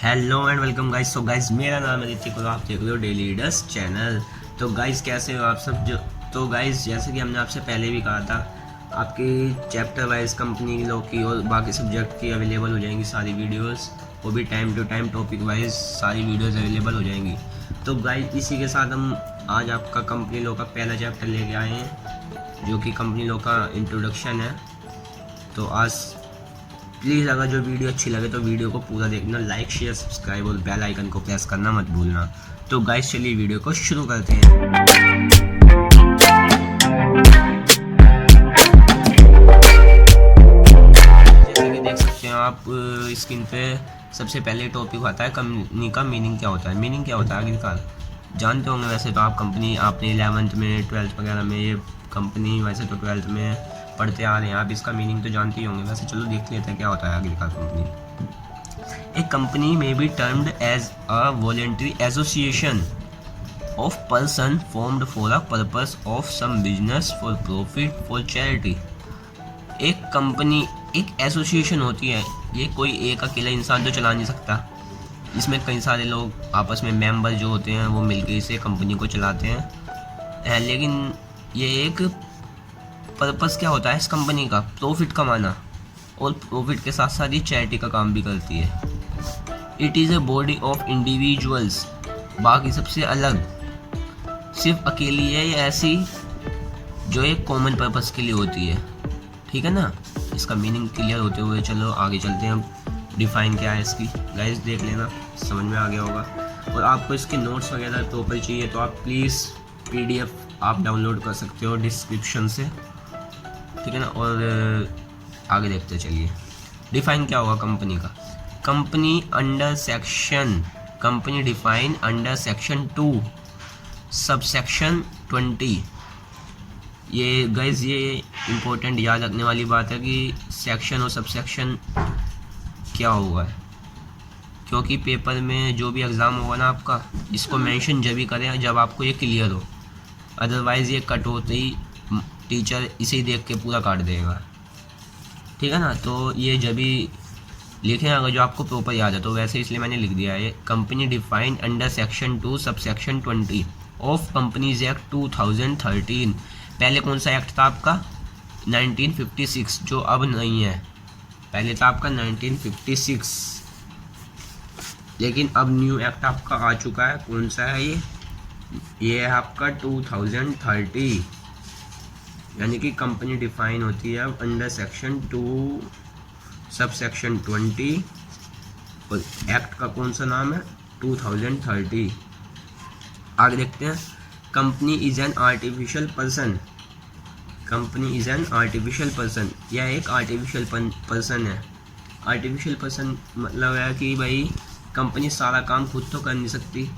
Hello and welcome guys. So guys मेरा नाम है ऋतिक और आप देख रहे हो डेली लीडर्स चैनल। तो गाइस कैसे हो आप सब। तो गाइस जैसे कि हमने आपसे पहले भी कहा था, आपकी चैप्टर वाइज कंपनी लॉ की और बाकी सब्जेक्ट की अवेलेबल हो जाएंगी सारी वीडियोस, वो भी time to time topic wise सारी वीडियोस अवेलेबल हो जाएंगी। तो गाइस इसी के साथ हम आज आपका कंपनी लॉ का पहला चैप्टर लेके आए हैं, जो कि कंपनी लॉ का इंट्रोडक्शन है। तो आज प्लीज़ अगर जो वीडियो अच्छी लगे तो वीडियो को पूरा देखना, लाइक शेयर सब्सक्राइब और बेल आइकन को प्रेस करना मत भूलना। तो गाइस चलिए वीडियो को शुरू करते हैं। जैसे कि देख सकते हैं आप स्क्रीन पे, सबसे पहले टॉपिक आता है कंपनी का मीनिंग क्या होता है। मीनिंग क्या होता है आखिरकार जानते होंगे वैसे तो आप। कंपनी आपने 11th में 12th वगैरह में ये कंपनी वैसे तो 12th में पढ़ते आ रहे हैं आप, इसका मीनिंग तो जानते ही होंगे। वैसे चलो देख लेते हैं क्या होता है आखिरकार कंपनी। एक कंपनी में be termed as a voluntary association of person formed for a purpose of some business for profit for charity. एक कंपनी एक एसोसिएशन होती है, ये कोई एक अकेला इंसान तो चला नहीं सकता। इसमें कई सारे लोग आपस में मेंबर जो होते हैं वो मिलकर इसे कंपनी को चलाते हैं। लेकिन ये एक पर्पस क्या होता है इस कंपनी का, प्रॉफिट कमाना, और प्रॉफिट के साथ साथ ये चैरिटी का काम भी करती है। It is a body of individuals, बाकी सबसे अलग, सिर्फ अकेली है ये ऐसी जो एक कॉमन पर्पस के लिए होती है। ठीक है ना, इसका मीनिंग क्लियर होते हुए चलो आगे चलते हैं। डिफाइन क्या है इसकी गाइस देख लेना, समझ में आ गया होगा। और आपको इसके नोट्स वगैरह प्रॉपर चाहिए तो आप प्लीज़ PDF आप डाउनलोड कर सकते हो डिस्क्रिप्शन से, ठीक है ना। और आगे देखते चलिए डिफाइन क्या होगा कंपनी का। Company under section, company define under section 2 subsection 20। ये गाइस ये इम्पोर्टेंट याद रखने वाली बात है कि सेक्शन और सबसेक्शन क्या होगा, क्योंकि पेपर में जो भी एग्ज़ाम होगा ना आपका, इसको मेंशन जब भी करें जब आपको ये क्लियर हो, अदरवाइज़ ये कट होते ही टीचर इसे देख के पूरा काट देगा। ठीक है ना, तो ये जब भी लिखें अगर जो आपको प्रॉपर याद है तो वैसे, इसलिए मैंने लिख दिया है। Company defined under section 2 subsection 20 of companies act 2013। पहले कौन सा एक्ट था आपका 1956, जो अब नहीं है। पहले था आपका 1956, लेकिन अब न्यू एक्ट आपका आ चुका है। कौन सा है ये है आपका 2030। यानी कि कंपनी डिफाइन होती है अंडर सेक्शन 2 सबसेक्शन 20 और एक्ट का कौन सा नाम है 2030। आगे देखते हैं। Company is an artificial person, company is an artificial person, यह एक आर्टिफिशियल पर्सन है। आर्टिफिशियल पर्सन मतलब है कि भाई कंपनी सारा काम खुद तो कर नहीं सकती।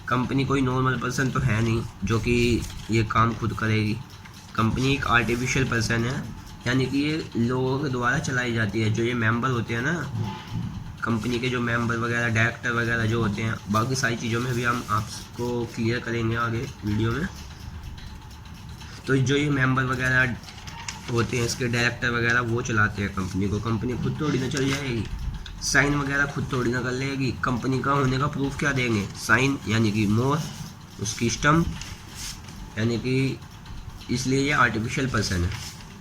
कंपनी कोई नॉर्मल पर्सन तो है नहीं जो कि ये काम खुद करेगी। कंपनी एक आर्टिफिशियल पर्सन है, यानी कि ये लोगों के द्वारा चलाई जाती है। जो ये मेंबर होते हैं ना कंपनी के, जो मेंबर वगैरह डायरेक्टर वगैरह जो होते हैं, बाकी सारी चीज़ों में भी हम आपको क्लियर करेंगे आगे वीडियो में। तो जो ये मेंबर वगैरह होते हैं, इसके डायरेक्टर वगैरह, वो चलाते हैं कंपनी को। कंपनी खुद थोड़ी ना चल जाएगी, साइन वगैरह खुद थोड़ी ना कर लेगी। कंपनी का होने का प्रूफ क्या देंगे, साइन यानी कि मोहर, उसकी स्टम्प, यानी कि इसलिए ये आर्टिफिशियल पर्सन है।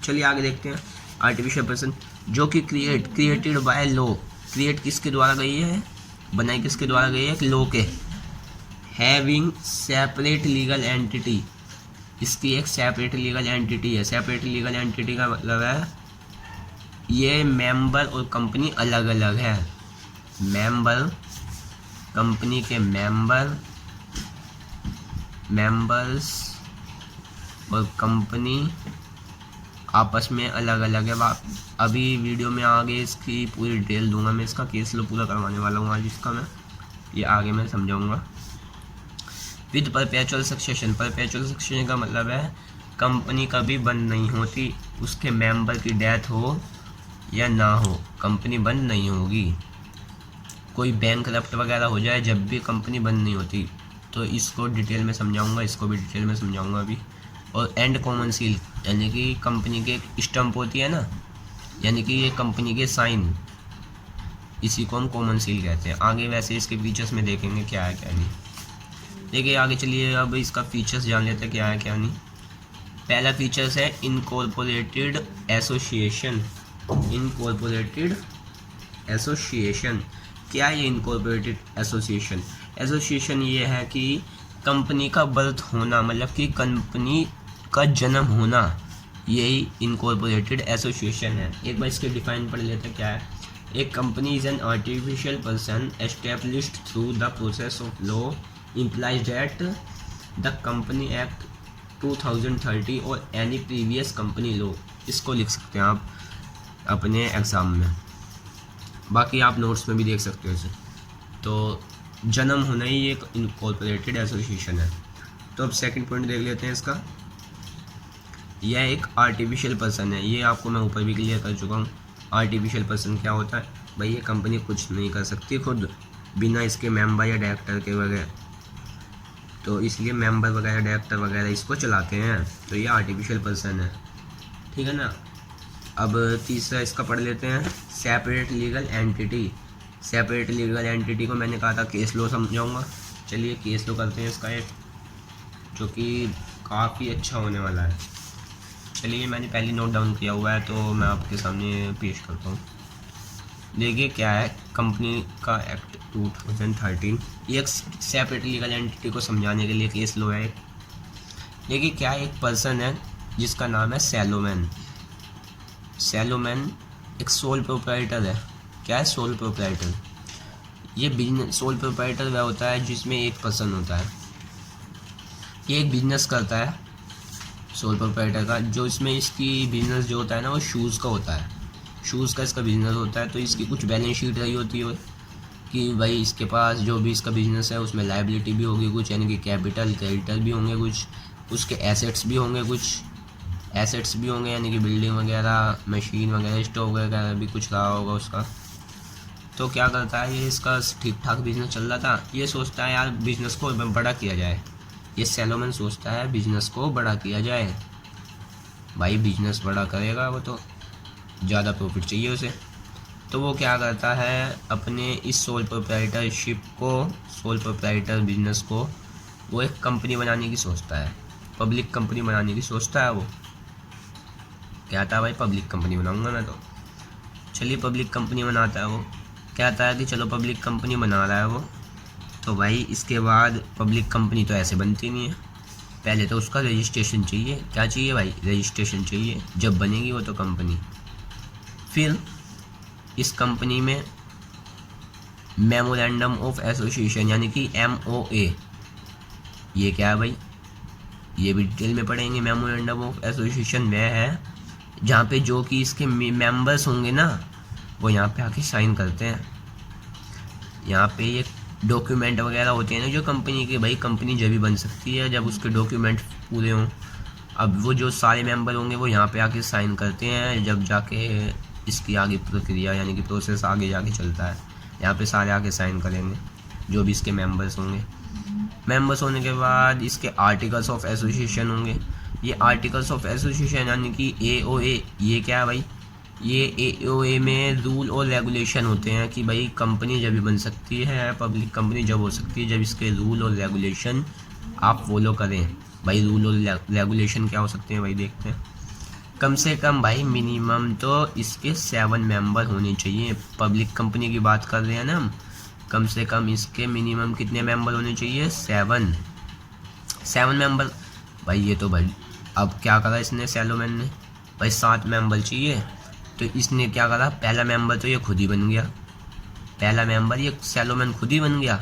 चलिए आगे देखते हैं। आर्टिफिशियल पर्सन जो कि क्रिएटेड बाय लॉ, क्रिएट किसके द्वारा गई है, बनाई किसके द्वारा गई है, लॉ के। हैविंग सेपरेट लीगल एंटिटी, इसकी एक सेपरेट लीगल एंटिटी है। सेपरेट लीगल एंटिटी का मतलब है ये मेंबर और कंपनी अलग अलग है। मेंबर, कंपनी के मेंबर्स और कंपनी आपस में अलग अलग है। अभी वीडियो में आगे इसकी पूरी डिटेल दूंगा मैं, इसका केस लो पूरा करवाने वाला हूँ आज इसका मैं, ये आगे मैं समझाऊंगा। With perpetual succession, perpetual succession का मतलब है कंपनी कभी बंद नहीं होती, उसके मेंबर की डेथ हो या ना हो कंपनी बंद नहीं होगी। कोई बैंकरप्ट वगैरह हो जाए जब भी कंपनी बंद नहीं होती। तो इसको डिटेल में समझाऊंगा, इसको भी डिटेल में समझाऊंगा अभी। और एंड कॉमन सील यानी कि कंपनी के स्टम्प होती है ना, यानी कि ये कंपनी के साइन, इसी को हम कॉमन सील कहते हैं। आगे वैसे इसके फीचर्स में देखेंगे क्या है क्या नहीं। देखिए आगे चलिए, अब इसका फीचर्स जान लेते हैं क्या है क्या नहीं। पहला फीचर्स है इनकॉर्पोरेटेड एसोसिएशन। इनकॉर्पोरेटेड एसोसिएशन क्या है ये इनकॉर्पोरेटेड एसोसिएशन? एसोसिएशन ये है कि कंपनी का बर्थ होना, मतलब कि कंपनी का जन्म होना, यही इनकॉर्पोरेटेड एसोसिएशन है। एक बार इसके डिफाइन पढ़ लेते हैं क्या है। एक company is an artificial person established through the process of law implies that the company act 2030 और एनी प्रीवियस कंपनी लॉ। इसको लिख सकते हैं आप अपने एग्ज़ाम में, बाकी आप नोट्स में भी देख सकते हो इसे। तो जन्म होना ही एक इनकॉर्पोरेटेड एसोसिएशन है। तो अब सेकंड पॉइंट देख लेते हैं इसका। यह एक आर्टिफिशियल पर्सन है, ये आपको मैं ऊपर भी क्लियर कर चुका हूँ। आर्टिफिशियल पर्सन क्या होता है भाई? ये कंपनी कुछ नहीं कर सकती खुद बिना इसके मेंबर या डायरेक्टर के वगैरह, तो इसलिए मेंबर वगैरह डायरेक्टर वगैरह इसको चलाते हैं। तो ये आर्टिफिशियल पर्सन है, ठीक है ना। अब तीसरा इसका पढ़ लेते हैं, separate legal entity. Separate legal entity को मैंने कहा था केस लो समझाऊंगा। चलिए केस लो करते हैं इसका एक, जो कि काफ़ी अच्छा होने वाला है। चलिए मैंने पहले नोट डाउन किया हुआ है तो मैं आपके सामने पेश करता हूँ। देखिए क्या है, कंपनी का एक्ट 2013, ये एक सेपरेट लीगल एंटिटी को समझाने के लिए केस लो है। देखिए क्या है, एक पर्सन है जिसका नाम है सैलोमैन। सैलोमैन एक सोल प्रोप्राइटर है। क्या है? Sole proprietor. ये बिजनेस, सोल प्रोप्राइटर वह होता है जिसमें एक पर्सन होता है, ये एक बिजनेस करता है सोल प्रोप्राइटर का, जो इसमें इसकी बिजनेस जो होता है ना वो शूज़ का होता है। शूज़ का इसका बिज़नेस होता है। तो इसकी कुछ बैलेंस शीट रही होती है कि भाई इसके पास जो भी इसका बिज़नेस है उसमें लायबिलिटी भी होगी कुछ, यानी कि कैपिटल क्रेडिटर भी होंगे कुछ, उसके एसेट्स भी होंगे कुछ, एसेट्स भी होंगे यानी कि बिल्डिंग वगैरह, मशीन वगैरह, स्टॉक वगैरह भी कुछ रहा होगा उसका। तो क्या करता है ये, इसका ठीक ठाक बिजनेस चल रहा था, ये सोचता है यार बिज़नेस को बड़ा किया जाए। ये सैलोमन सोचता है बिज़नेस को बड़ा किया जाए। भाई बिज़नेस बड़ा करेगा वो तो ज़्यादा प्रॉफिट चाहिए उसे। तो वो क्या करता है, अपने इस सोल प्रोप्राइटरशिप को, सोल प्रोप्राइटर बिजनेस को, वो एक कंपनी बनाने की सोचता है, पब्लिक कंपनी बनाने की सोचता है। वो कहता है भाई पब्लिक कंपनी बनाऊंगा मैं तो। चलिए पब्लिक कंपनी बनाता है वो, कहता है कि चलो पब्लिक कंपनी बना रहा है वो। तो भाई इसके बाद पब्लिक कंपनी तो ऐसे बनती नहीं है, पहले तो उसका रजिस्ट्रेशन चाहिए। क्या चाहिए भाई? रजिस्ट्रेशन चाहिए, जब बनेगी वो तो कंपनी। फिर इस कंपनी में मेमोरेंडम ऑफ एसोसिएशन यानी कि MOA, ये क्या है भाई? ये भी डिटेल में पढ़ेंगे। मेमोरेंडम ऑफ एसोसिएशन वह है जहाँ पे जो कि इसके मेंबर्स होंगे ना, वो यहाँ पे आके साइन करते हैं। यहाँ पे ये डॉक्यूमेंट वगैरह होते हैं ना जो कंपनी के, भाई कंपनी जब भी बन सकती है जब उसके डॉक्यूमेंट पूरे हों। अब वो जो सारे मेंबर होंगे वो यहाँ पे आके साइन करते हैं, जब जाके इसकी आगे प्रक्रिया यानी कि प्रोसेस आगे जाके चलता है। यहाँ पे सारे आके साइन करेंगे जो भी इसके मेंबर्स होंगे। मेंबर्स होने के बाद इसके आर्टिकल्स ऑफ एसोसिएशन होंगे। ये आर्टिकल्स ऑफ एसोसिएशन यानी कि AOA, ये क्या है भाई? ये AOA में रूल और रेगुलेशन होते हैं कि भाई कंपनी जब भी बन सकती है, पब्लिक कंपनी जब हो सकती है जब इसके रूल और रेगुलेशन आप फॉलो करें। भाई रूल और रेगुलेशन क्या हो सकते हैं भाई? देखते हैं। कम से कम भाई मिनिमम तो इसके 7 मेंबर होने चाहिए। पब्लिक कंपनी की बात कर रहे हैं ना हम, कम से कम इसके मिनिमम कितने मेंबर होने चाहिए? 7 मेंबर। भाई ये तो भाई अब क्या करा इसने, सैलोमैन ने, भाई 7 मेंबर चाहिए। तो इसने क्या करा, पहला मेंबर तो ये खुद ही बन गया, पहला मेंबर ये सैलोमैन खुद ही बन गया।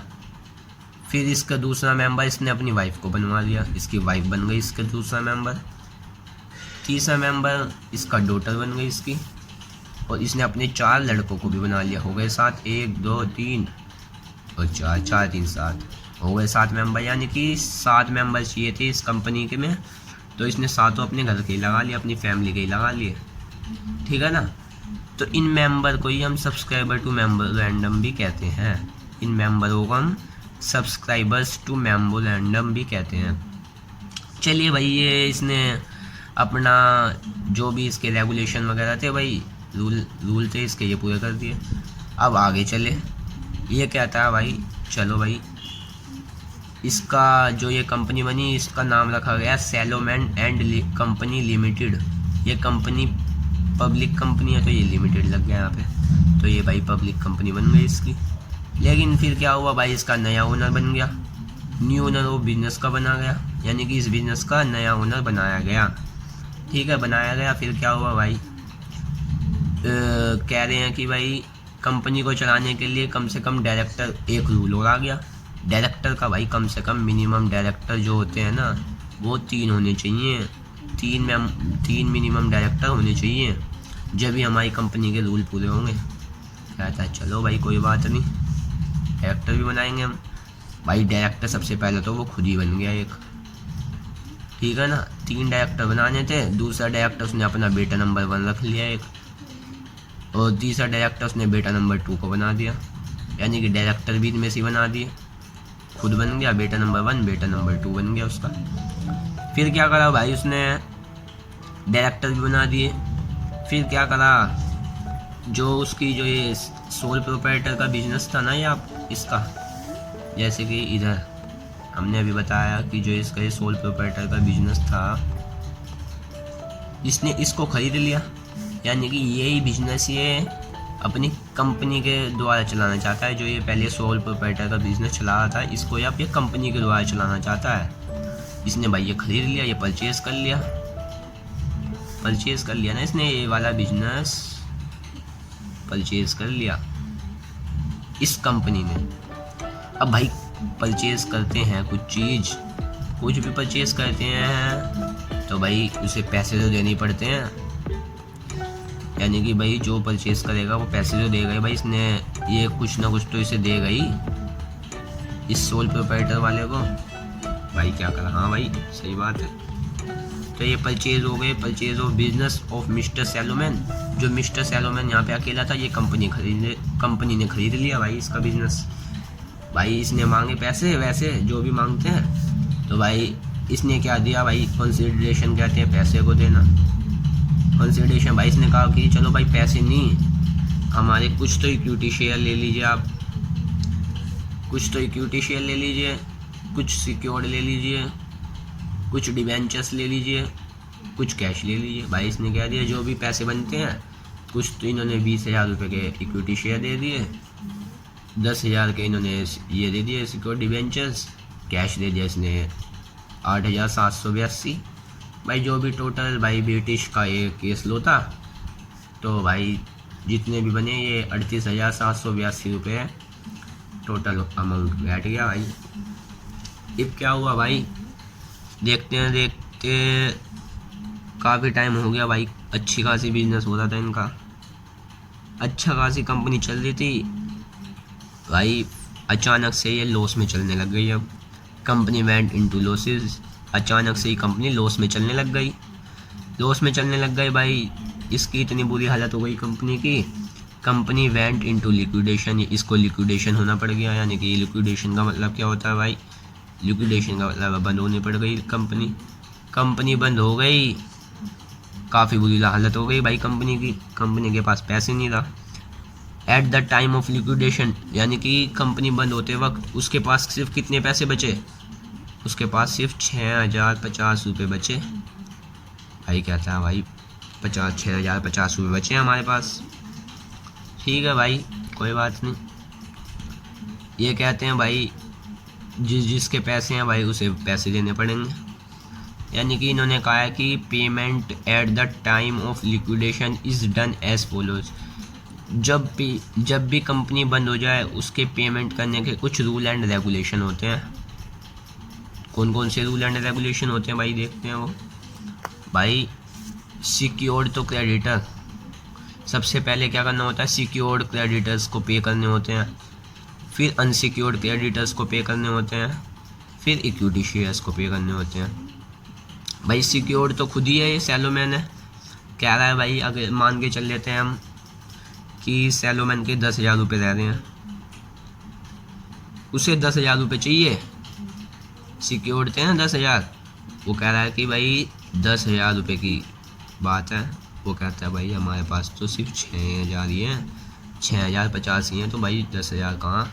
फिर इसका दूसरा मेंबर इसने अपनी वाइफ को बनवा लिया, इसकी वाइफ बन गई इसका दूसरा मेंबर। तीसरा मेंबर इसका डॉटर बन गई इसकी, और इसने अपने 4 लड़कों को भी बना लिया। हो गए 7, 1 2 3 और 4, 4 3 7, हो गए 7 मेंबर। यानी कि 7 मेंबर चाहिए थे इस कंपनी के में, तो इसने 7 अपने घर के ही लगा लिए, अपनी फैमिली के ही लगा लिए, ठीक है ना। तो इन मेंबर को ही हम सब्सक्राइबर टू मेमोरेंडम भी कहते हैं। इन मेंबरों को हम सब्सक्राइबर्स टू मेमोरेंडम भी कहते हैं। चलिए भाई ये इसने अपना जो भी इसके रेगुलेशन वगैरह थे भाई, रूल थे इसके, ये पूरे कर दिए। अब आगे चले, ये कहता है भाई चलो भाई इसका जो ये कंपनी बनी इसका नाम रखा गया सैलोमैन एंड कंपनी लिमिटेड। ये कंपनी पब्लिक कंपनी है तो ये लिमिटेड लग गया यहाँ पे, तो ये भाई पब्लिक कंपनी बन गई इसकी। लेकिन फिर क्या हुआ भाई, इसका नया ओनर बन गया, न्यू ओनर वो बिज़नेस का बना गया, यानी कि इस बिज़नेस का नया ओनर बनाया गया। ठीक है, बनाया गया। फिर क्या हुआ भाई, कह रहे हैं कि भाई कंपनी को चलाने के लिए कम से कम डायरेक्टर एक रूल और आ गया। डायरेक्टर का भाई कम से कम मिनिमम डायरेक्टर जो होते हैं ना वो 3 होने चाहिए, 3 मिनिमम डायरेक्टर होने चाहिए, जब भी हमारी कंपनी के रूल पूरे होंगे। कहता है चलो भाई कोई बात नहीं, डायरेक्टर भी बनाएंगे हम। भाई डायरेक्टर सबसे पहले तो वो खुद ही बन गया एक, ठीक है ना। 3 डायरेक्टर बनाने थे, दूसरा डायरेक्टर उसने अपना बेटा नंबर 1 रख लिया एक, और तीसरा डायरेक्टर उसने बेटा नंबर 2 को बना दिया, यानी कि डायरेक्टर भी इनमें से बना दिए। खुद बन गया बेटा नंबर 1, बेटा नंबर 2 बन गया उसका। फिर क्या करा भाई, उसने डायरेक्टर भी बना दिए। फिर क्या करा, जो उसकी जो ये सोल प्रोप्राइटर का बिजनेस था ना, ये आप इसका जैसे कि इधर हमने अभी बताया कि जो इसका ये सोल प्रोप्राइटर का बिजनेस था, इसने इसको खरीद लिया, यानी कि यही बिजनेस ये अपनी कंपनी के द्वारा चलाना चाहता है। जो ये पहले सोल प्रोप्राइटर का बिजनेस चला रहा था, इसको ये अपनी कंपनी के द्वारा चलाना चाहता है। इसने भाई ये खरीद लिया, ये परचेज कर लिया ना इसने, ये वाला बिजनेस परचेज कर लिया इस कंपनी ने। अब भाई परचेज करते हैं कुछ भी परचेज करते हैं तो भाई उसे पैसे तो देने पड़ते हैं, यानी कि भाई जो परचेज करेगा वो पैसे तो देगा ही। भाई इसने ये कुछ ना कुछ तो इसे देगा ही, इस सोल प्रोप्राइटर वाले को। भाई क्या करा, हाँ भाई सही बात है। तो ये परचेज हो गए, purchase of business of mister Salomon. जो मिस्टर सैलोमैन यहाँ पे अकेला था, ये कंपनी ने खरीद लिया भाई इसका बिजनेस। भाई इसने मांगे पैसे, वैसे जो भी मांगते हैं, तो भाई इसने क्या दिया भाई, कंसिडरेशन कहते हैं पैसे को देना। कंसिडरेशन भाई इसने कहा कि चलो भाई पैसे नहीं, हमारे कुछ तो इक्विटी शेयर ले लीजिए, आप कुछ तो इक्विटी शेयर ले लीजिए, कुछ सिक्योर्ड ले लीजिए, कुछ डिबेंचर्स ले लीजिए, कुछ कैश ले लीजिए। भाई इसने क्या दिया, जो भी पैसे बनते हैं, कुछ तो इन्होंने 20,000 रुपये के इक्विटी शेयर दे दिए, 10,000 के इन्होंने ये दे दिए सिक्योर्ड डिबेंचर्स, कैश दे दिया इसने 8,782। भाई जो भी टोटल भाई ब्रिटिश का ये केस लो था, तो भाई जितने भी बने ये 38,782 रुपये टोटल अमाउंट बैठ गया भाई। अब क्या हुआ भाई, देखते काफ़ी टाइम हो गया भाई, अच्छी खासी बिजनेस हो रहा था इनका, अच्छा खासी कंपनी चल रही थी भाई। अचानक से ये लॉस में चलने लग गई। अब कंपनी वेंट इनटू लॉसेस, अचानक से ही कंपनी लॉस में चलने लग गई भाई। इसकी इतनी बुरी हालत हो गई कंपनी की, कंपनी वेंट इनटू लिक्विडेशन, इसको लिक्विडेशन होना पड़ गया। यानी कि लिक्विडेशन का मतलब क्या होता है भाई, लिक्विडेशन का मतलब बंद होनी पड़ गई कंपनी बंद हो गई, काफ़ी बुरी हालत हो गई भाई कंपनी के पास पैसे नहीं था। Eight the time of liquidation, यानी कि कंपनी बंद होते वक्त उसके पास सिर्फ कितने पैसे बचे, उसके पास सिर्फ 6,050 रुपये बचे। भाई कहता है भाई 6,050 रुपये बचे हमारे पास। ठीक है भाई कोई बात नहीं। ये कहते हैं भाई जिसके पैसे हैं भाई उसे पैसे देने पड़ेंगे। यानी कि इन्होंने कहा है कि payment at the time of liquidation is done as follows. जब भी कंपनी बंद हो जाए उसके पेमेंट करने के कुछ रूल एंड रेगुलेशन होते हैं। कौन कौन से रूल एंड रेगुलेशन होते हैं भाई, देखते हैं वो। भाई सिक्योर्ड तो क्रेडिटर, सबसे पहले क्या करना होता है, सिक्योर्ड क्रेडिटर्स को पे करने होते हैं, फिर अनसिक्योर्ड क्रेडिटर्स को पे करने होते हैं, फिर इक्विटी शेयर्स को पे करने होते हैं। भाई सिक्योर्ड तो खुद ही है, ये सैलोमैन है, कह रहा है भाई अगर मान के चल लेते हैं हम कि सैलोमैन के 10,000 रुपये रह रहे हैं, उसे 10,000 रुपये चाहिए, सिक्योर्ड थे ना 10,000, वो कह रहा है कि भाई 10,000 रुपये की बात है। वो कहता है भाई हमारे पास तो सिर्फ 6,000 ही हैं, 6050 ही है, तो भाई 10,000 कहाँ।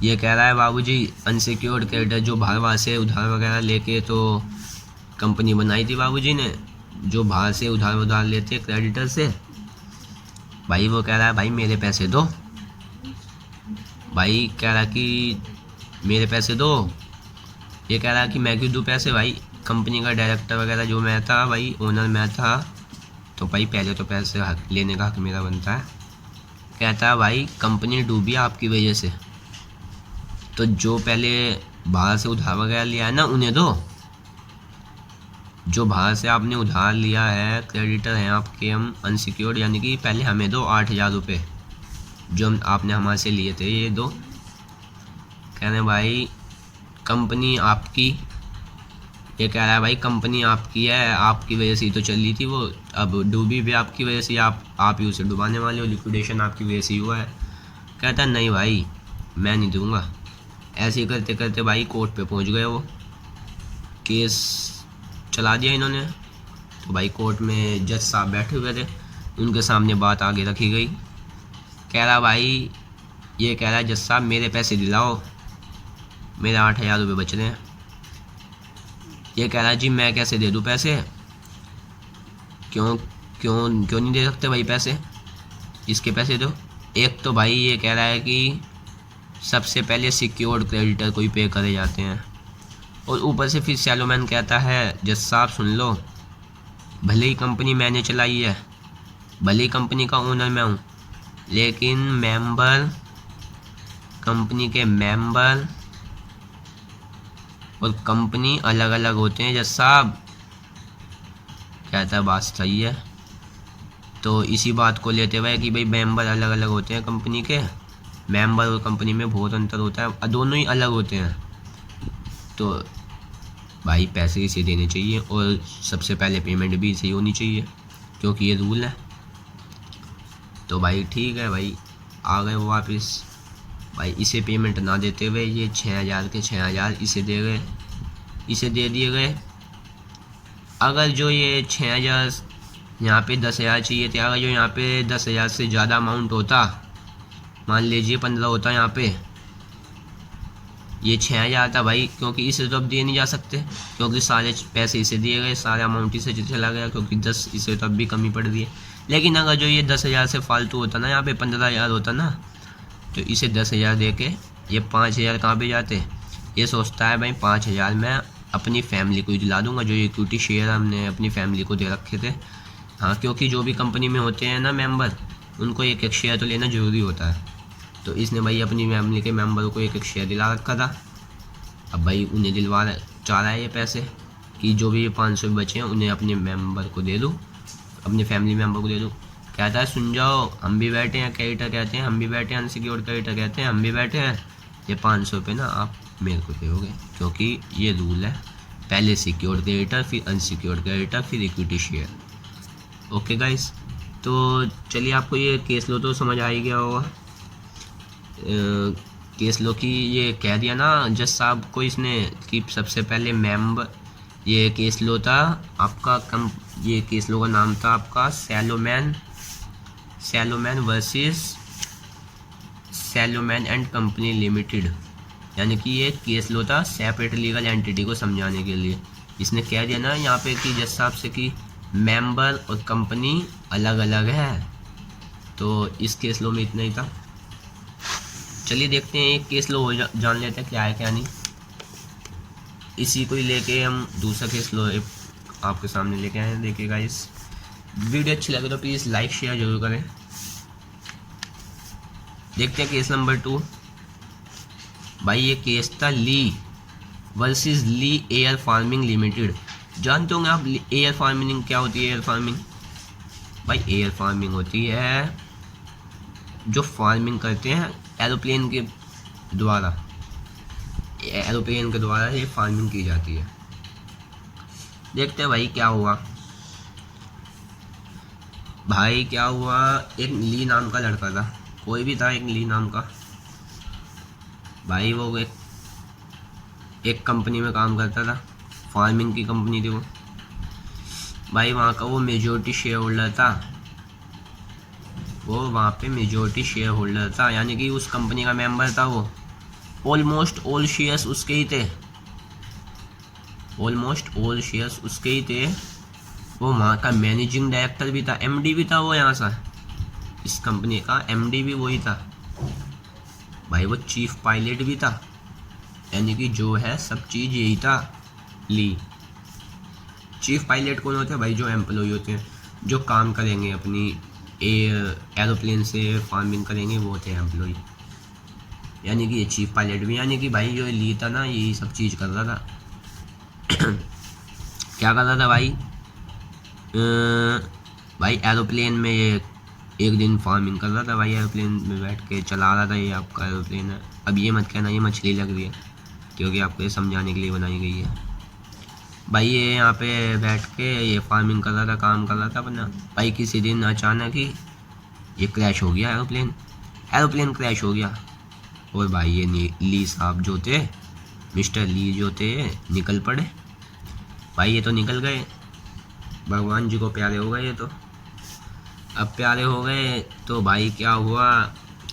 ये कह रहा है बाबूजी अनसिक्योर्ड क्रेडिटर, जो बाहर वहाँ से उधार वगैरह लेके तो कंपनी बनाई थी बाबूजी ने, जो बाहर से उधार लेते क्रेडिटर से। भाई वो कह रहा है भाई मेरे पैसे दो, भाई कह रहा कि मेरे पैसे दो। ये कह रहा है कि मैं क्यों दूँ पैसे, भाई कंपनी का डायरेक्टर वगैरह जो मैं था, भाई ओनर मैं था, तो भाई पहले तो पैसे लेने का हक मेरा बनता है। कहता है भाई कंपनी डूबी आपकी वजह से, तो जो पहले बाहर से उधार वगैरह लिया है ना उन्हें दो, जो बाहर से आपने उधार लिया है, क्रेडिटर हैं आपके हम अनसिक्योर्ड, यानी कि पहले हमें दो 8,000 रुपये जो आपने हमारे से लिए थे, ये दो। कह रहे भाई कंपनी आपकी, ये कह रहा है भाई कंपनी आपकी है, आपकी वजह से ही तो चल रही थी वो, अब डूबी भी आपकी वजह से, आप ही उसे डुबाने वाले हो, लिक्विडेशन आपकी वजह से ही हुआ है। कहता है नहीं भाई मैं नहीं दूंगा। ऐसे ही करते करते भाई कोर्ट पे पहुंच गए, वो केस चला दिया इन्होंने। तो भाई कोर्ट में जज साहब बैठे हुए थे, उनके सामने बात आगे रखी गई। कह रहा भाई, ये कह रहा है जज साहब मेरे पैसे दिलाओ, मेरे 8,000 रुपये बच रहे हैं। ये कह रहा है जी मैं कैसे दे दूँ पैसे, क्यों क्यों क्यों नहीं दे सकते भाई पैसे, इसके पैसे दो। एक तो भाई ये कह रहा है कि सबसे पहले सिक्योर्ड क्रेडिटर को ही पे करे जाते हैं, और ऊपर से फिर सैलोमैन कहता है जज साहब सुन लो, भले ही कंपनी मैंने चलाई है, भले ही कंपनी का ओनर मैं हूँ, लेकिन मेंबर, कंपनी के मेंबर और कंपनी अलग अलग होते हैं जज साहब। कहता है बात सही है। तो इसी बात को लेते हुए कि भाई मेंबर अलग अलग होते हैं कंपनी के, मेंबर और कंपनी में बहुत अंतर होता है, दोनों ही अलग होते हैं, तो भाई पैसे इसे देने चाहिए और सबसे पहले पेमेंट भी इसे होनी चाहिए, क्योंकि ये रूल है। तो भाई ठीक है भाई, आ गए वो वापस। भाई इसे पेमेंट ना देते हुए ये 6,000 के 6,000 इसे दे गए, इसे दे दिए गए। अगर जो ये 6,000 यहाँ पे 10,000 चाहिए थे, अगर जो यहाँ पे 10,000 से ज़्यादा अमाउंट होता, मान लीजिए 15 होता, यहाँ पे ये 6,000 था भाई, क्योंकि इसे तो अब दिए नहीं जा सकते, क्योंकि सारे पैसे इसे दिए गए, सारा अमाउंट इसे चला गया, क्योंकि 10 इसे तो अब भी कमी पड़ रही है। लेकिन अगर जो ये 10,000 से फालतू होता ना, यहाँ पे 15,000 होता ना, तो इसे 10,000 दे के ये 5,000 कहाँ पे जाते। ये सोचता है भाई 5,000 मैं अपनी फैमिली को ही दिला दूंगा, जो इक्विटी शेयर हमने अपनी फैमिली को दे रखे थे। हाँ, क्योंकि जो भी कंपनी में होते हैं ना मेंबर, उनको एक एक शेयर तो लेना ज़रूरी होता है, तो इसने भाई अपनी फैमिली के मेंबर को एक एक शेयर दिला रखा था। अब भाई उन्हें दिलवा चाह रहा है ये पैसे, कि जो भी ये 500 बचे हैं उन्हें अपने मेंबर को दे दूँ, अपने फैमिली मेंबर को दे दूँ। कहता है सुन जाओ, हम भी बैठे हैं, क्रेडिटर कहते हैं हम भी बैठे हैं, अनसिक्योर्ड क्रेडिटर कहते हैं हम भी बैठे हैं, ये 500 रुपये ना आप मेरे को दोगे, क्योंकि ये रूल है, पहले सिक्योर्ड क्रेडिटर फिर अनसिक्योर्ड क्रेडिटर फिर इक्विटी शेयर। ओके गाइस, तो चलिए आपको ये केस लो तो समझ आ ही गया होगा। केस लो की ये कह दिया ना जज साहब को इसने कि सबसे पहले मेंबर, ये केस लो था आपका ये केस लो का नाम था आपका सैलोमैन वर्सेस सैलोमैन एंड कंपनी लिमिटेड, यानी कि ये केस लो था सेपरेट लीगल एंटिटी को समझाने के लिए। इसने कह दिया ना यहाँ पे कि जज साहब से कि मेंबर और कंपनी अलग अलग है, तो इस केस लो में इतना ही था। चलिए देखते हैं एक केस लो जान लेते हैं क्या है क्या नहीं। इसी को ही लेके हम दूसरा केस लो आपके सामने लेके आए हैं। देखिएगा, इस वीडियो अच्छी लगे तो प्लीज़ लाइक शेयर जरूर करें। देखते हैं केस नंबर 2। भाई ये केस था ली वर्सेस ली एयर फार्मिंग लिमिटेड। जानते होंगे आप एयर फार्मिंग क्या होती है। एयर फार्मिंग भाई एयर फार्मिंग होती है जो फार्मिंग करते हैं एरोप्लेन के द्वारा, ये फार्मिंग की जाती है। देखते हैं भाई क्या हुआ। एक ली नाम का लड़का था, कोई भी था, एक ली नाम का भाई। वो एक कंपनी में काम करता था, फार्मिंग की कंपनी थी वो भाई। वहाँ का वो मेजॉरिटी शेयर होल्डर था, वो वहाँ पे मेजॉरिटी शेयर होल्डर था, यानी कि उस कंपनी का मेंबर था वो। ऑलमोस्ट ऑल शेयर्स उसके ही थे, ऑलमोस्ट ऑल शेयर्स उसके ही थे। वो वहाँ का मैनेजिंग डायरेक्टर भी था, एमडी भी था वो, यहाँ सा इस कंपनी का एमडी भी वही था भाई। वो चीफ पायलट भी था, यानी कि जो है सब चीज़ यही था। ली चीफ पायलट कौन होते हैं भाई? जो एम्प्लॉय होते हैं, जो काम करेंगे अपनी एरोप्लेन से फार्मिंग करेंगे, वो होते हैं एम्प्लॉय। यानी कि ये चीफ पायलट भी, यानी कि भाई जो ली था ना, यही सब चीज़ कर रहा था। क्या कर रहा था भाई? भाई एरोप्लेन में ये एक दिन फार्मिंग कर रहा था भाई, एरोप्लेन में बैठ के चला रहा था। ये आपका एरोप्लेन है। अब ये मत कहना ये मछली लग रही है, क्योंकि आपको ये समझाने के लिए बनाई गई है भाई। ये यहाँ पे बैठ के ये फार्मिंग कर रहा था, काम कर रहा था अपना भाई। किसी दिन अचानक ही ये क्रैश हो गया, एरोप्लेन क्रैश हो गया। और भाई ये ली साहब जो थे, मिस्टर ली जो थे, निकल पड़े भाई। ये तो निकल गए, भगवान जी को प्यारे हो गए ये तो। अब प्यारे हो गए तो भाई क्या हुआ?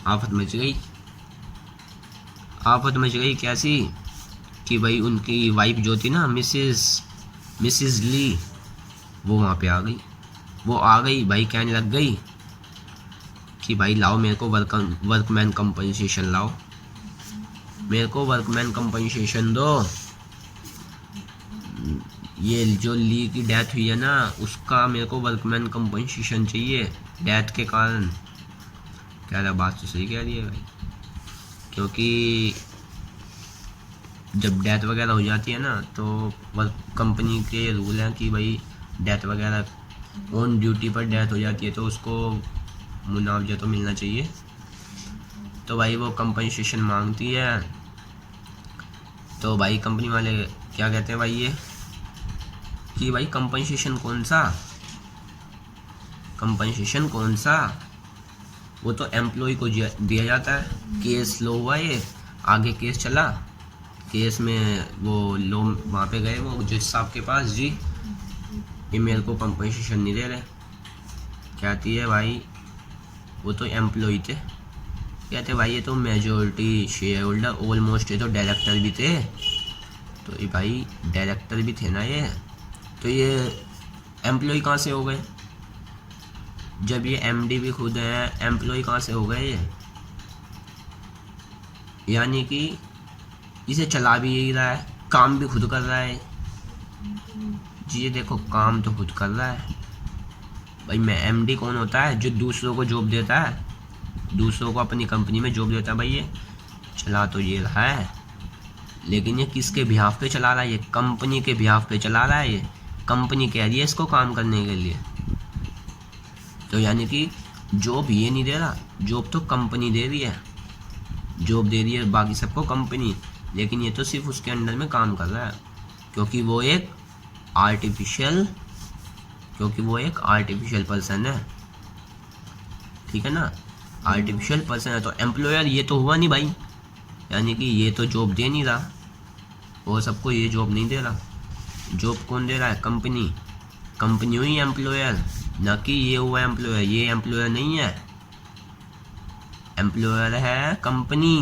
आफत मच गई। आफत मच गई कैसी कि भाई उनकी वाइफ जो थी ना, मिसिस ली, वो वहाँ पे आ गई। वो आ गई भाई, कहने लग गई कि भाई लाओ मेरे को वर्कमैन कंपनसेशन लाओ, मेरे को वर्कमैन कंपनसेशन दो। ये जो ली की डेथ हुई है ना, उसका मेरे को वर्कमैन कंपनसेशन चाहिए डेथ के कारण। कह रहा बात तो सही कह रही है भाई, क्योंकि जब डेथ वगैरह हो जाती है ना, तो वर्क कंपनी के रूल हैं कि भाई डेथ वगैरह ऑन ड्यूटी पर डेथ हो जाती है तो उसको मुआवजा तो मिलना चाहिए। तो भाई वो कंपनसेशन मांगती है। तो भाई कंपनी वाले क्या कहते हैं भाई ये कि भाई कंपनसेशन कौन सा? वो तो एम्प्लॉय को दिया जाता है। केस लो हुआ, ये आगे केस चला, केस में वो लोग वहाँ पे गए वो जज साहब के पास, जी ये मेरे को कंपनसेशन नहीं दे रहे। कहती है भाई वो तो एम्प्लॉय थे। कहते भाई ये तो मेजॉरिटी शेयर होल्डर, ऑलमोस्ट ये तो डायरेक्टर भी थे। तो ये भाई डायरेक्टर भी थे ना ये, तो ये एम्प्लॉय कहाँ से हो गए? जब ये एमडी भी खुद हैं, एम्प्लॉय कहाँ से हो गए ये? यानी कि इसे चला भी यही रहा है, काम भी खुद कर रहा है जी। ये देखो काम तो खुद कर रहा है भाई। मैं एमडी कौन होता है? जो दूसरों को जॉब देता है, दूसरों को अपनी कंपनी में जॉब देता है भाई। ये चला तो ये रहा है, लेकिन ये किसके बिहाफ पे चला रहा है? ये कंपनी के बिहाफ पे चला रहा है। ये कंपनी कह रही है इसको काम करने के लिए। तो यानी कि जॉब ये नहीं दे रहा, जॉब तो कंपनी दे रही है, जॉब दे रही है बाकी सबको कंपनी, लेकिन ये तो सिर्फ उसके अंडर में काम कर रहा है, क्योंकि वो एक आर्टिफिशियल पर्सन है। ठीक है ना, आर्टिफिशियल पर्सन है। तो एम्प्लॉयर ये तो हुआ नहीं भाई, यानी कि ये तो जॉब दे नहीं रहा, वो सबको ये जॉब नहीं दे रहा। जॉब कौन दे रहा है? कंपनी हुई एम्प्लॉयर, ना कि ये हुआ एम्प्लॉयर। ये एम्प्लॉयर नहीं है, एम्प्लॉयर है कंपनी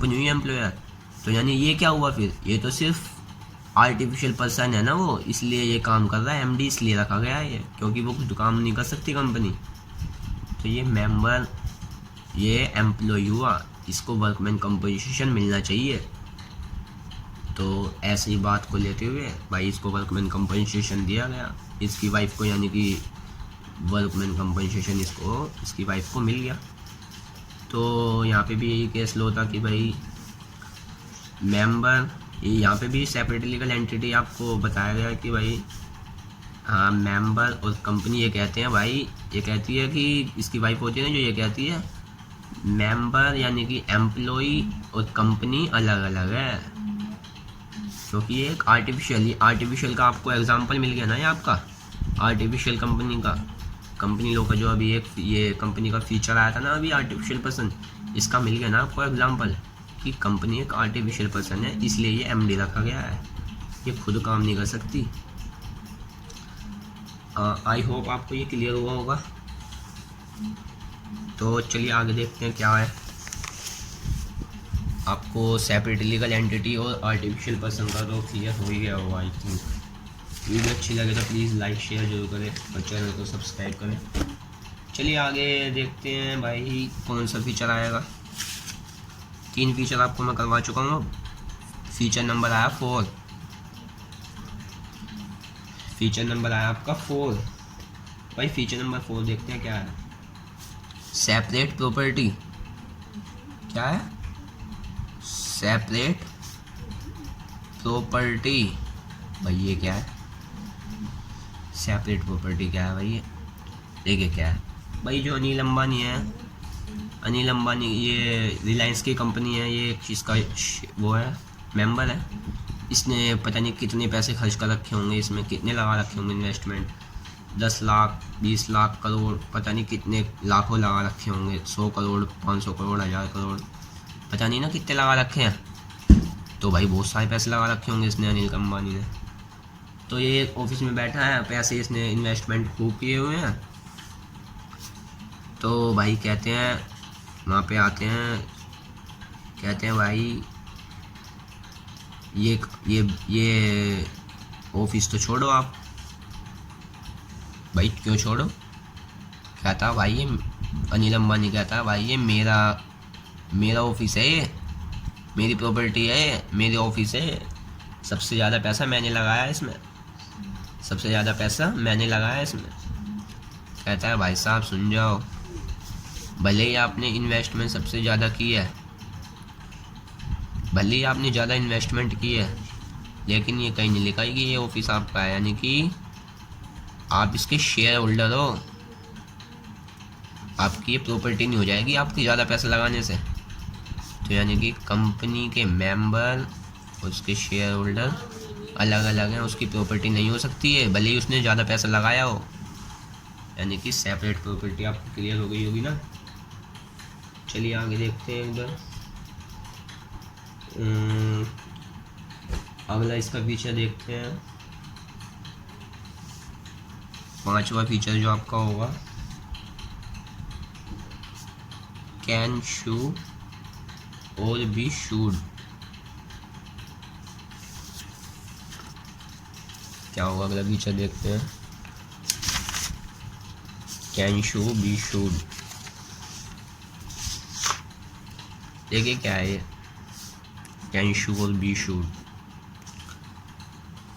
हुई एम्प्लॉयर। तो यानी ये क्या हुआ फिर? ये तो सिर्फ आर्टिफिशियल पर्सन है ना वो, इसलिए ये काम कर रहा है। एमडी इसलिए रखा गया है ये, क्योंकि वो खुद काम नहीं कर सकती कंपनी। तो ये मेंबर, ये एम्प्लॉय हुआ, इसको वर्कमैन कंपनसेशन मिलना चाहिए। तो ऐसी बात को लेते हुए भाई इसको वर्कमैन कंपनसेशन दिया गया, इसकी वाइफ को, यानी कि वर्कमैन कंपनसेशन इसकी वाइफ को मिल गया। तो यहाँ पे भी यही केस लो था कि भाई मेंबर, यहाँ पे भी सेपरेट लीगल एंटिटी आपको बताया गया कि भाई हाँ मेंबर और कंपनी ये कहते हैं भाई, ये कहती है कि इसकी वाइफ होती है ना जो, ये कहती है मेंबर यानी कि एम्प्लॉय और कंपनी अलग अलग है, क्योंकि ये एक आर्टिफिशियल का आपको एग्जांपल मिल गया ना। ये आपका आर्टिफिशियल कंपनी लोग का जो अभी एक ये कंपनी का फीचर आया था ना अभी, आर्टिफिशियल पर्सन, इसका मिल गया ना आपको एग्जांपल कि कंपनी एक आर्टिफिशियल पर्सन है, इसलिए ये एमडी रखा गया है, ये खुद काम नहीं कर सकती। आई होप आपको ये क्लियर हुआ होगा। तो चलिए आगे देखते हैं क्या है। आपको सेपरेट लीगल एंटिटी और आर्टिफिशियल पर्सन का तो क्लियर हो ही गया होगा आई थिंक। वीडियो अच्छी लगे तो प्लीज़ लाइक शेयर जरूर करें और चैनल को सब्सक्राइब करें। चलिए आगे देखते हैं भाई कौन सा फीचर आएगा। 3 फीचर आपको मैं करवा चुका हूँ। फीचर नंबर आया 4, फीचर नंबर आया आपका 4। भाई फीचर नंबर 4 देखते हैं क्या है। सेपरेट प्रॉपर्टी, क्या है सेपरेट प्रॉपर्टी? भाई ये क्या है सेपरेट प्रॉपर्टी? क्या है भाई ये? देखिए क्या है भाई, जो अनिल अंबानी है, अनिल अंबानी ये रिलायंस की कंपनी है, ये इसका वो है मेंबर है। इसने पता नहीं कितने पैसे खर्च कर रखे होंगे, इसमें कितने लगा रखे होंगे इन्वेस्टमेंट, 10 लाख 20 लाख करोड़, पता नहीं कितने लाखों लगा रखे होंगे, 100 करोड़ 500 करोड़ 1000 करोड़, पता नहीं ना कितने लगा रखे हैं। तो भाई बहुत सारे पैसे लगा रखे होंगे इसने, अनिल अंबानी ने। तो ये एक ऑफिस में बैठा है, पैसे इसने इन्वेस्टमेंट खूब किए हुए हैं। तो भाई कहते हैं वहाँ पे आते हैं, कहते हैं भाई ये ऑफिस तो छोड़ो आप। भाई क्यों छोड़ो? कहता भाई ये अनिल अंबानी कहता है भाई ये मेरा ऑफिस है, ये मेरी प्रॉपर्टी है, ये मेरी ऑफिस है, सबसे ज़्यादा पैसा मैंने लगाया इसमें, सबसे ज़्यादा पैसा मैंने लगाया इसमें। कहता है भाई साहब सुन जाओ, भले ही आपने इन्वेस्टमेंट सबसे ज़्यादा की है, भले ही आपने ज़्यादा इन्वेस्टमेंट की है, लेकिन ये कहीं नहीं लिखा है कि ये ऑफिस आपका है, यानी कि आप इसके शेयर होल्डर हो। आपकी ये प्रॉपर्टी नहीं हो जाएगी आपकी ज़्यादा पैसा लगाने से। तो यानी कि कंपनी के मेंबर और उसके शेयर होल्डर अलग अलग हैं, उसकी प्रॉपर्टी नहीं हो सकती है भले ही उसने ज़्यादा पैसा लगाया हो। यानी कि सेपरेट प्रॉपर्टी आपको क्लियर हो गई होगी ना। चलिए आगे देखते हैं इधर। अगला इसका फीचर देखते हैं, 5वां फीचर जो आपका होगा, कैन शू और बी शूड। क्या होगा अगला फीचर देखते हैं, कैन शू बी शूड। देखिए क्या है ये कैन शू और बी शूड।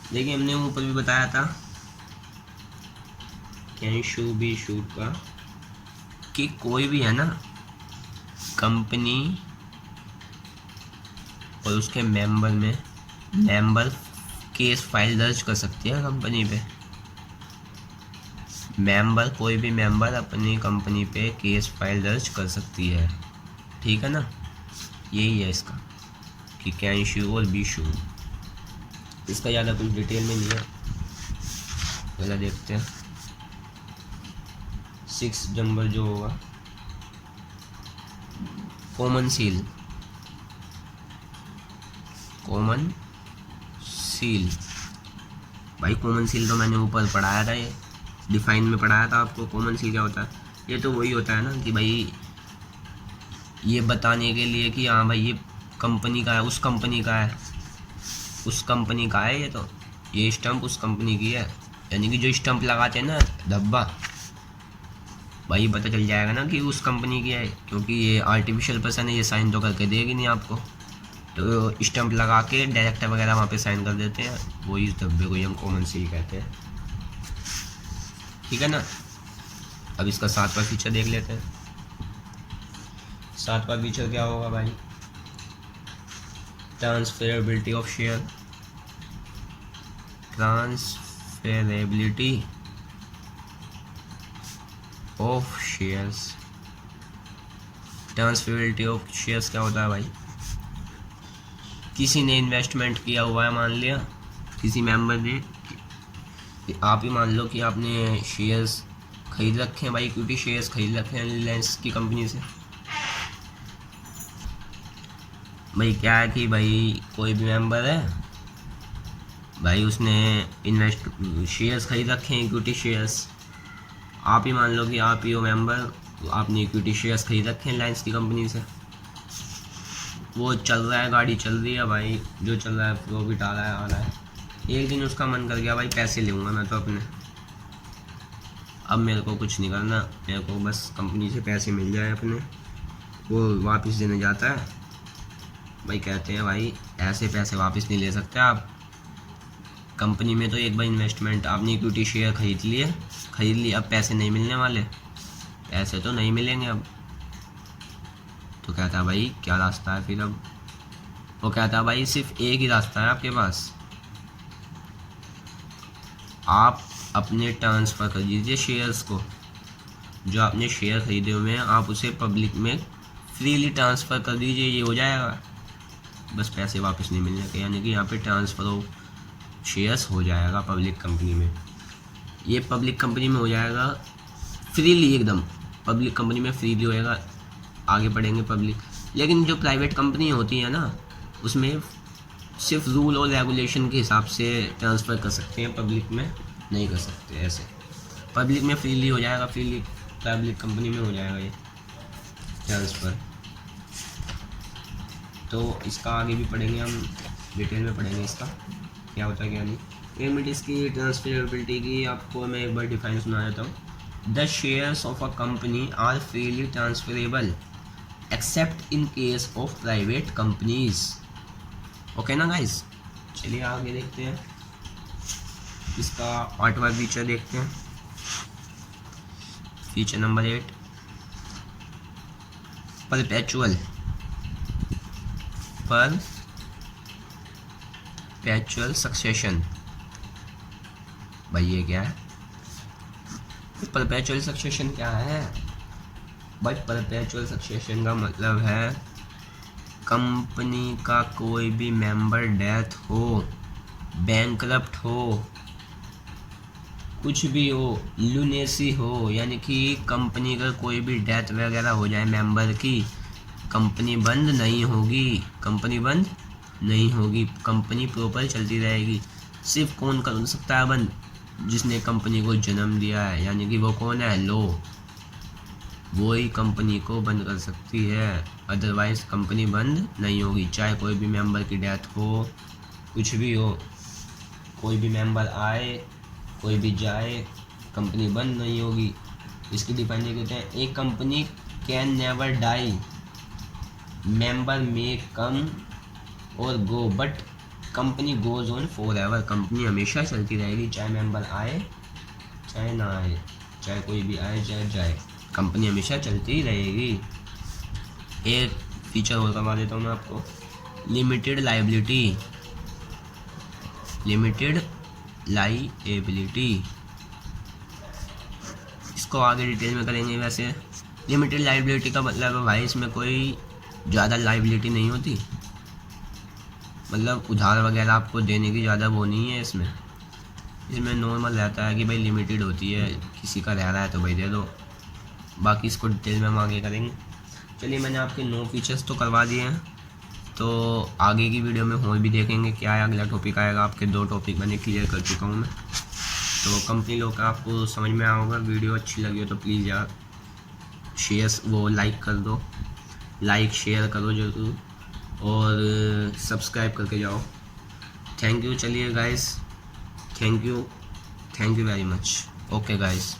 देखिए हमने ऊपर भी बताया था कैन शू बी शूड का, कि कोई भी है ना कंपनी और उसके मेंबर में मेंबर केस फाइल दर्ज कर सकती है कंपनी पे। मेंबर कोई भी मेंबर अपनी कंपनी पे केस फाइल दर्ज कर सकती है, ठीक है ना। यही है इसका कि कैन शू और बी शू। इसका ज़्यादा कुछ डिटेल में नहीं है, पहले देखते हैं 6 नंबर जो होगा, कॉमन सील। कॉमन सील भाई, कॉमन सील तो मैंने ऊपर पढ़ाया था, ये डिफाइन में पढ़ाया था आपको। कॉमन सील क्या होता है? ये तो वही होता है ना कि भाई ये बताने के लिए कि हाँ भाई ये कंपनी का है, उस कंपनी का है, उस कंपनी का है, ये स्टंप उस कंपनी की है। यानी कि जो स्टंप लगाते हैं ना धब्बा, भाई पता चल जाएगा ना कि उस कंपनी की है, क्योंकि ये आर्टिफिशियल पर्सन है, ये साइन तो करके देगी नहीं आपको। तो स्टंप लगा के डायरेक्टर वगैरह वहाँ पे साइन कर देते हैं, वो इस धब्बे को हम कॉमन सील कहते हैं, ठीक है ना। अब इसका 7वां फीचर देख लेते हैं। 7वां फीचर क्या होगा भाई, transferability of share. Transferability of shares. Transferability of shares क्या होता है भाई, किसी ने इन्वेस्टमेंट किया हुआ है, मान लिया किसी मेंबर ने, आप ही मान लो कि आपने शेयर्स खरीद रखे हैं भाई, इक्विटी शेयर्स खरीद रखे हैं रिलायंस की कंपनी से। भाई क्या है कि भाई कोई भी मेंबर है भाई, उसने शेयर्स खरीद रखे हैं इक्विटी शेयर्स। आप ही मान लो कि आप ही हो मेंबर, तो आपने इक्विटी शेयर्स खरीद रखे हैं रिलायंस की कंपनी से, वो चल रहा है, गाड़ी चल रही है भाई, जो चल रहा है प्रॉफिट आ रहा है। एक दिन उसका मन कर गया भाई पैसे लूँगा मैं तो अपने, अब मेरे को कुछ नहीं करना, मेरे को बस कंपनी से पैसे मिल जाए अपने, वो वापस देने जाता है भाई। कहते हैं भाई ऐसे पैसे वापस नहीं ले सकते आप, कंपनी में तो एक बार इन्वेस्टमेंट, आपने इक्विटी शेयर खरीद लिए, अब पैसे नहीं मिलने वाले, पैसे तो नहीं मिलेंगे अब। तो कहता है भाई क्या रास्ता है फिर अब, वो कहता है भाई सिर्फ एक ही रास्ता है आपके पास, आप अपने ट्रांसफ़र कर दीजिए शेयर्स को, जो आपने शेयर खरीदे हुए हैं आप उसे पब्लिक में फ्रीली ट्रांसफ़र कर दीजिए, ये हो जाएगा, बस पैसे वापस नहीं मिलने के, यानी कि यहाँ पे ट्रांसफ़र ऑफ शेयर्स हो जाएगा पब्लिक कंपनी में। ये पब्लिक कंपनी में हो जाएगा फ्रीली, एकदम पब्लिक कंपनी में फ्रीली होएगा, आगे बढ़ेंगे पब्लिक। लेकिन जो प्राइवेट कंपनी होती है ना, उसमें सिर्फ रूल और रेगुलेशन के हिसाब से ट्रांसफ़र कर सकते हैं, पब्लिक में नहीं कर सकते ऐसे। पब्लिक में फ्रीली हो जाएगा, फ्रीली पब्लिक कंपनी में हो जाएगा ये ट्रांसफ़र। तो इसका आगे भी पढ़ेंगे हम, डिटेल में पढ़ेंगे इसका क्या होता है क्या नहीं। एक मिनट, इसकी ट्रांसफरेबिलिटी की आपको मैं एक बार डिफाइन सुना देता हूँ। The shares of a company are freely transferable except in case of private companies. Okay ना गाइस, चलिए आगे देखते हैं, इसका 8वां फीचर देखते हैं, फीचर नंबर 8, परपेचुअल सक्सेशन। भाई ये क्या है, परपेचुअल सक्सेशन क्या है भाई? परपेचुअल सक्सेशन का मतलब है कंपनी का कोई भी मेंबर डेथ हो, बैंकरप्ट हो, कुछ भी हो, लूनेसी हो, यानी कि कंपनी का कोई भी डेथ वगैरह हो जाए मेंबर की, कंपनी बंद नहीं होगी, कंपनी बंद नहीं होगी, कंपनी प्रॉपर चलती रहेगी। सिर्फ कौन कर सकता है बंद? जिसने कंपनी को जन्म दिया है, यानी कि वो कौन है? लो, वो ही कंपनी को बंद कर सकती है, अदरवाइज कंपनी बंद नहीं होगी। चाहे कोई भी मेंबर की डेथ हो, कुछ भी हो, कोई भी मेंबर आए, कोई भी जाए, कंपनी बंद नहीं होगी। इसकी डिफाइन कहते हैं, a company can never die, member may come और go but company goes on for ever. Company हमेशा चलती रहेगी, चाहे मेंबर आए चाहे ना आए, चाहे कोई भी आए चाहे जाए, कंपनी हमेशा चलती रहेगी। एक फीचर और करवा देता हूँ मैं आपको, लिमिटेड लाइबिलिटी। लिमिटेड लाइबिलिटी, इसको आगे डिटेल में करेंगे। वैसे लिमिटेड लाइबिलिटी का मतलब है भाई इसमें कोई ज़्यादा लाइबिलिटी नहीं होती, मतलब उधार वगैरह आपको देने की ज़्यादा वो नहीं है इसमें। इसमें नॉर्मल रहता है कि भाई लिमिटेड होती है, किसी का रह रहा है तो भाई दे दो, बाकी इसको डिटेल में हम आगे करेंगे। चलिए, मैंने आपके 9 फीचर्स तो करवा दिए हैं, तो आगे की वीडियो में और भी देखेंगे क्या है, अगला टॉपिक आएगा। आपके 2 टॉपिक मैंने क्लियर कर चुका हूँ मैं, तो कंपनी लोग का आपको समझ में आया होगा। वीडियो अच्छी लगी हो तो प्लीज़ यार शेयर वो लाइक कर दो, लाइक शेयर करो जरूर, और सब्सक्राइब करके जाओ। Thank you. चलिए guys, thank you very much. Okay guys.